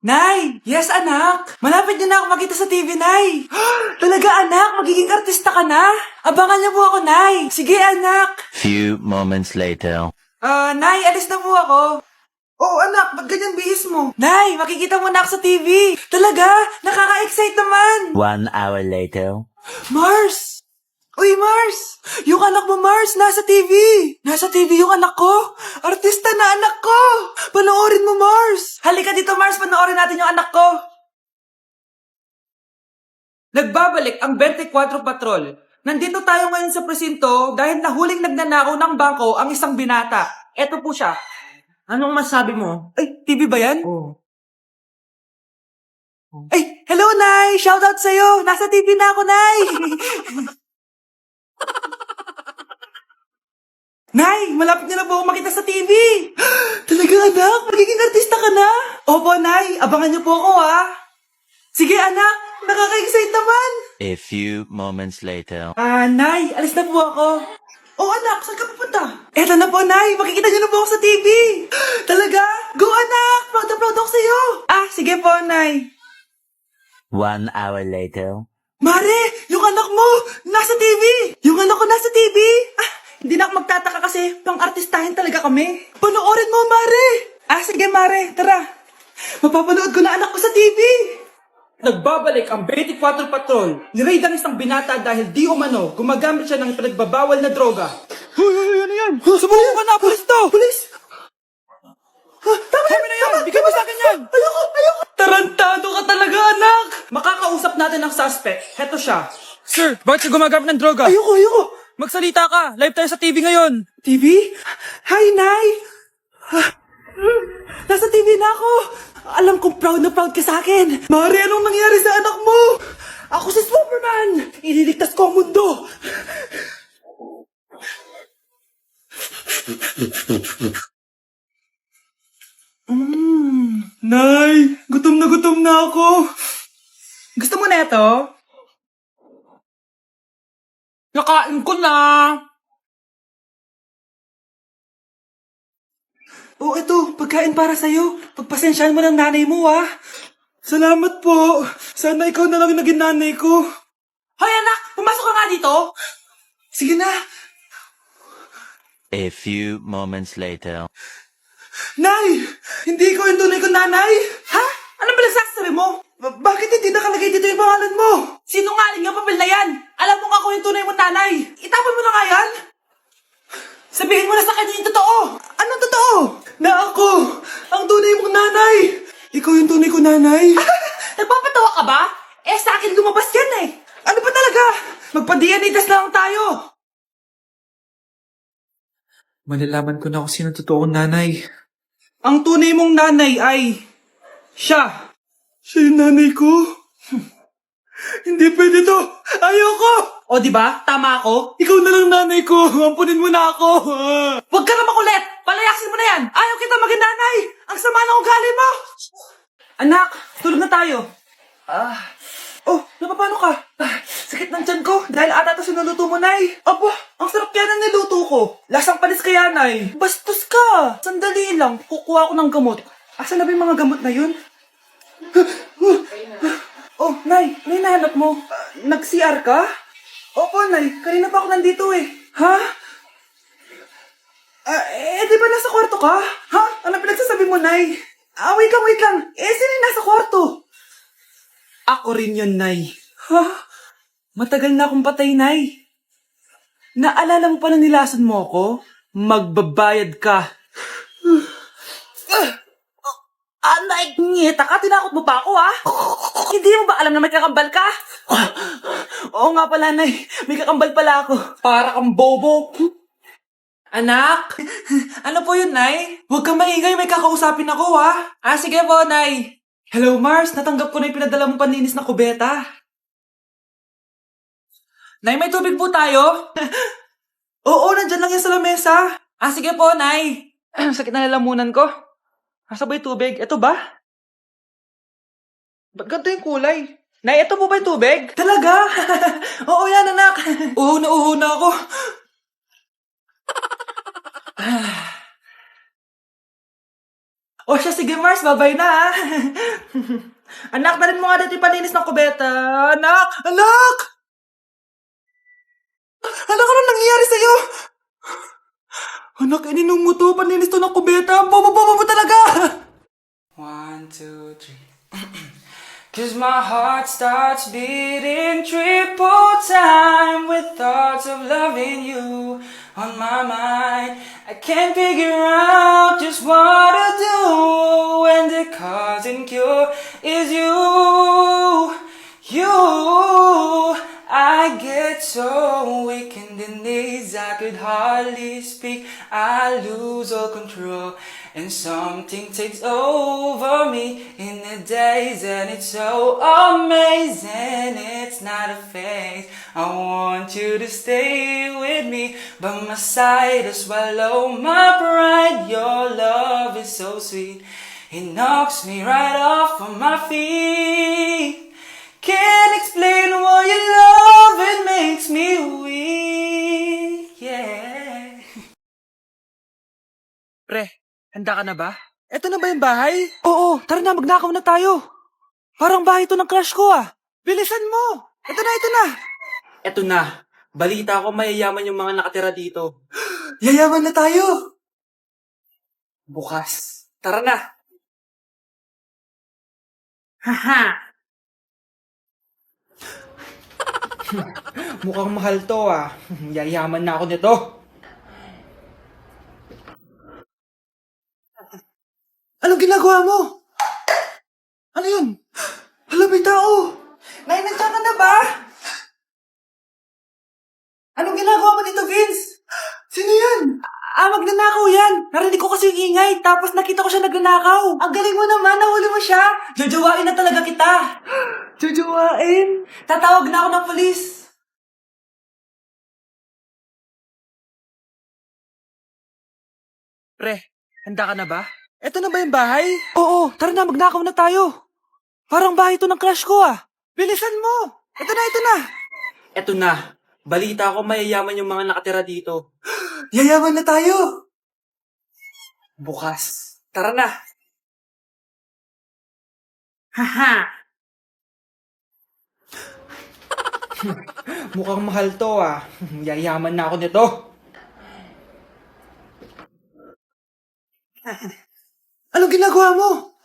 Nay! Yes, anak! Malapit niyo na ako makita sa TV, Nay! Talaga, anak! Magiging artista ka na! Abangan niyo po ako, Nay! Sige, anak! Few moments later. Nay, alis na po ako. Oo, anak, ba't ganyan bihis mo? Nay, makikita mo na ako sa TV! Talaga? Nakaka-excite naman! 1 hour later. Mars! Uy, Mars! Yung anak mo, Mars, nasa TV! Nasa TV yung anak ko! Artista na anak ko! Panoorin mo, Mars! Halika dito, Mars, panoorin natin yung anak ko! Nagbabalik ang 24 Patrol. Nandito tayo ngayon sa presinto dahil nahuling nagnanakaw ng bangko ang isang binata. Eto po siya. Anong masabi mo? Ay, TV ba yan? Oo. Ay, hello, Nay! Shoutout sa'yo! Nasa TV na ako, Nay! Nay, malapit na po ako makita sa TV! Talaga, anak? Magiging artista ka na? Opo, Nay. Abangan niyo po ako, ha? Sige, anak. Nakaka-excite naman. A few moments later. Nay, alis na po ako. Oh, anak, saan ka pupunta? Eto na po, Nay. Makikita niyo na po ako sa TV. Talaga? Go, anak. Proud na proud ako sa'yo. Sige po, Nay. 1 hour later. Mare, yung anak mo, nasa TV. Yung anak ko nasa TV. Hindi na ako magtataka kasi pang-artistahin talaga kami. Panoorin mo, Mare. Sige, Mare. Tara. Mapapanood ko na anak ko sa TV. Nagbabalik ang 24 Patrol. Niraid ang isang binata dahil di umano gumagamit siya ng pinagbabawal na droga. Ano yan? Sumuko ka na, pulis to! Pulis! Tama na yan! Bigyan mo sa akin yan! Ayoko! Tarantado ka talaga, anak! Makakausap natin ang suspect. Heto siya. Sir, bakit ka gumagamit ng droga? Ayoko! Magsalita ka! Live tayo sa TV ngayon! TV? Hi, Nay! Nasa TV na ako! Alam kong proud na proud ka sa akin! Mari, anong nangyari sa anak mo? Ako si Superman! Ililigtas ko ang mundo! Nay! Gutom na ako! Gusto mo na ito? Nakain ko na! Oh, ito, pagkain para sa'yo. Pagpasensyahan mo ng nanay mo, ha? Salamat po. Sana ikaw na lang naging nanay ko. Hoy, anak! Pumasok ka nga dito! Sige na. A few moments later. Nay! Hindi ikaw yung tunay kong nanay? Ha? Anong pinagsasabi mo? Bakit hindi nakalagay dito yung pangalan mo? Sinungaling ang papel na yan! Alam mo nga ako yung tunay mong nanay! Itapon mo na nga yan! Sabihin mo na sa kanya yung totoo! Anong totoo? Na ako, ang tunay mong nanay! Ikaw yung tunay kong nanay? Nagpapatawa ka ba? Sa akin lumabas yan eh! Ano ba talaga? Magpa-DNA test na lang tayo! Malalaman ko na kung sino totoo kong nanay. Ang tunay mong nanay ay... siya! Siya yung nanay ko? Hindi pwede to! Ayoko! O, diba? Tama ako? Ikaw na lang nanay ko! Ampunin mo na ako! Huwag ka na makulit! Palayasin mo na yan! Ayaw kita maging nanay! Ang sama ng ugali mo! Anak, tulog na tayo. Oh, napapano ka? Sakit ng tiyan ko dahil ata ito sinuluto mo, Nay. Aba, ang sarap kaya ng niluto ko. Lasang panis kaya, Nay. Bastos ka! Sandali lang, kukuha ko ng gamot. Asan na ba yung mga gamot na yun? Oh, Nay, ano yung nahanap mo? Nag-CR ka? Opo, Nay. Kanina pa ako nandito eh. Ha? Di ba nasa kwarto ka? Ha? Ano pinagsasabi mo, Nay? Wait lang. Sino yung nasa kwarto? Ako rin yun, Nay. Ha? Matagal na akong patay, Nay. Naalala mo pa na nilason mo ako? Magbabayad ka. Nay, ngita ka? Tinakot mo pa ako, ha? Hindi mo ba alam na may kakambal ka? Oo nga pala, Nay. May kakambal pala ako. Para kang bobo. Anak? Ano po yun, Nay? Huwag kang maingay. May kakausapin ako, ha? Sige po, Nay. Hello, Mars. Natanggap ko na yung pinadala mong paninis na kubeta. Nay, may tubig po tayo? Oo, nandyan lang yan sa lamesa. Sige po, Nay. Sakit na lalamunan ko. Asa ba yung tubig? Ito ba? Ba't ganito yung kulay? Nay, ito po ba yung tubig? Talaga? Oo yan, anak. Uho na ako. O siya, sige Mars, babay na ha. Anak, dalhin mo nga dito yung paninis ng kubeta. Anak! Anak! Anak, ano nangyayari sa'yo? Anak, ininom mo to, paninis to ng kubeta. Ang bobo-bobo mo talaga! 1, 2, 3. Cause my heart starts beating triple time with thoughts of loving you on my mind. I can't figure out just what to do when the cause and cure is you. You. I get so weak in the knees, I could hardly speak. I lose all control, and something takes over me in the days, and it's so amazing. It's not a phase. I want you to stay with me by my side to swallow my pride. Your love is so sweet, it knocks me right off of my feet. Can't explain why your love, it makes me weak, yeah. Pre, handa ka na ba? Eto na ba yung bahay? Oo, tara na, magnakaw na tayo. Parang bahay to ng crush ko ah. Bilisan mo. Ito na, ito na. Eto na. Balita ko mayayaman yung mga nakatira dito. Yayaman na tayo. Bukas. Tara na. Haha. Mukhang mahal to ah. Yayaman na ako nito. Anong ginagawa mo? Ano yun? Hala, may tao. Nay, nandiyan ka na ba? Anong ginagawa mo dito, Vince? Sino yan? Magnanakaw yan. Narinig ko kasi yung ingay, tapos nakita ko siya nagnanakaw. Ang galing mo naman, nahuli mo siya. Jojowain na talaga kita. Jojowain? Tatawag na ako ng polis. Pre, handa ka na ba? Eto na ba yung bahay? Oo, tara na, magnakaw na tayo. Parang bahay to ng crush ko ah. Bilisan mo. Eto na, ito na. Eto na. Balita ko mayayaman yung mga nakatira dito. Yayaman na tayo. Bukas. Tara na. Haha. Mukhang mahal to ah. Yayaman na ako nito. Anong ginagawa mo?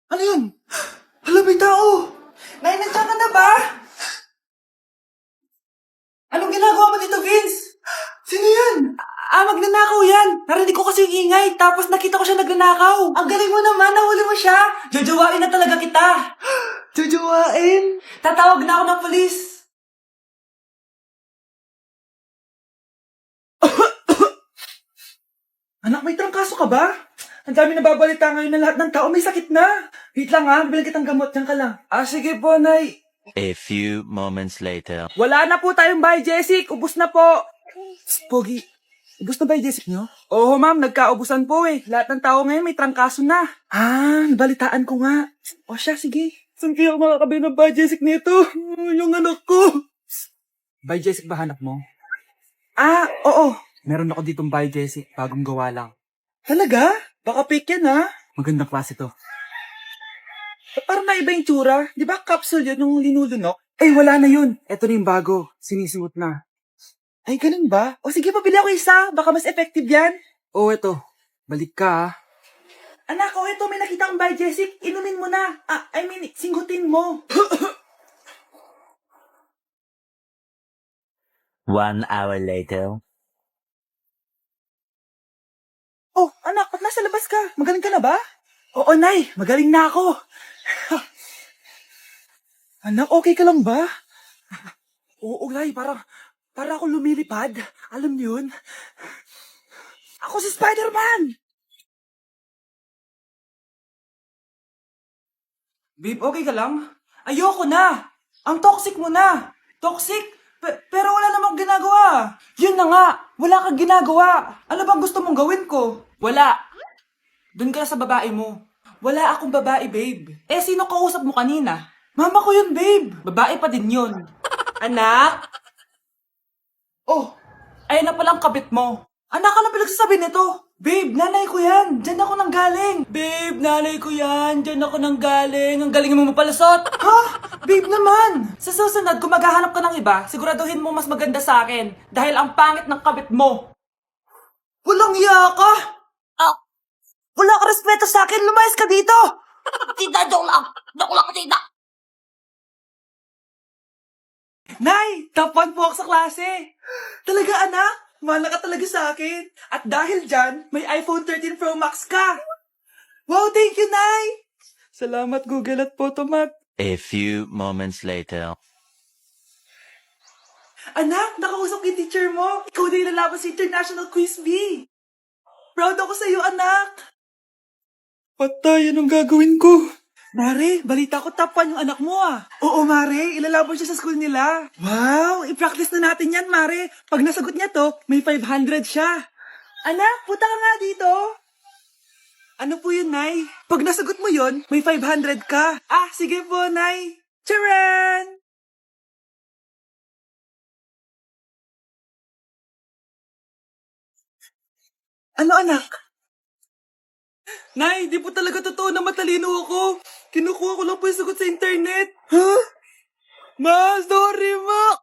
Ano yun? Hala, may tao. Nay, nandiyan ka na ba? Anong ginagawa mo dito, Vince? Sino yan? Magnanakaw yan. Narinig ko kasi yung ingay, tapos nakita ko siya nagnanakaw. Ang galing mo naman, nahuli mo siya. Jojowain na talaga kita. Jojowain? Tatawag na ako ng polis. Anak, may trangkaso ka ba? Ang dami nababalita ngayon na lahat ng tao may sakit na. Wait lang ha, bilang kitang gamot. Diyan ka lang. Sige po, Nay. A few moments later. Wala na po tayong bahay, Jessic. Ubus na po. Pogi, ubus na ba yung Jessic nyo? Oo, ma'am. Nagkaubusan po eh. Lahat ng tao ngayon may trangkaso na. Balitaan ko nga. O siya, sige. Saan kaya ako makakabili ng bahay, Jessic nito? Yung anak ko. Bahay, Jessic ba hanap mo? Oo. Meron ako ditong bahay, Jessic. Bagong gawa lang. Talaga? Baka fake yan, ha? Magandang klase to. Parang naiba yung tsura. Di ba capsule yun yung linulunok? Wala na yun. Eto na yung bago. Sinisuot na. Ay, ganun ba? O sige, pabili ako isa. Baka mas effective yan. Eto. Balik ka, ha? Anak, eto. May nakita kang bahay, Jessic. Inumin mo na. Singgutin mo. 1 hour later. Anak, ba't nasa labas ka? Magaling ka na ba? Oo, Nay. Magaling na ako. Anak, okay ka lang ba? Oo, Nay. Para ako lumilipad. Alam niyo yun? Ako si Spider-Man! Babe, okay ka lang? Ayoko na! Ang toxic mo na! Toxic? Pero wala namang ginagawa. Yun na nga, wala kang ginagawa. Ano bang gusto mong gawin ko? Wala. Doon ka na sa babae mo. Wala akong babae, babe. Sino kausap mo kanina? Mama ko yun, babe. Babae pa din yun. Anak? Ayun na palang kabit mo. Anak, ano pinagsasabi nito? Babe, nanay ko yan. Diyan ako nang galing. Babe, nanay ko yan. Diyan ako nang galing. Ang galing mo mapalasot. Ha? Babe naman. Sa susunod, kung maghahanap ka ng iba, siguraduhin mo mas maganda sa akin. Dahil ang pangit ng kabit mo. Walang iya ka. Wala ka respeto sa akin. Lumayas ka dito. Tita, joke lang. Joke lang, tita. Nay, top 1 po ako sa klase. Talaga, anak? Mahal ka talaga sa akin. At dahil dyan, may iPhone 13 Pro Max ka. Wow, thank you, Nay. Salamat, Google at Photomat. A few moments later. Anak, nakausap yung teacher mo. Ikaw na yung lalaban sa International Quiz Bee. Proud ako sa iyo, anak. Patay, anong gagawin ko? Mare, balita ko top 1 yung anak mo ah. Oo, Mare, ilalaban siya sa school nila. Wow, i-practice na natin yan, Mare. Pag nasagot niya to, may 500 siya. Anak, puta ka nga dito. Ano po yun, Nay? Pag nasagot mo yun, may 500 ka. Ah, sige po, Nay. Charan! Ano, anak? Nay, di po talaga totoo na matalino ako. Kinukuha ko lang po yung sagot sa internet. Huh? Ma, sorry, Ma.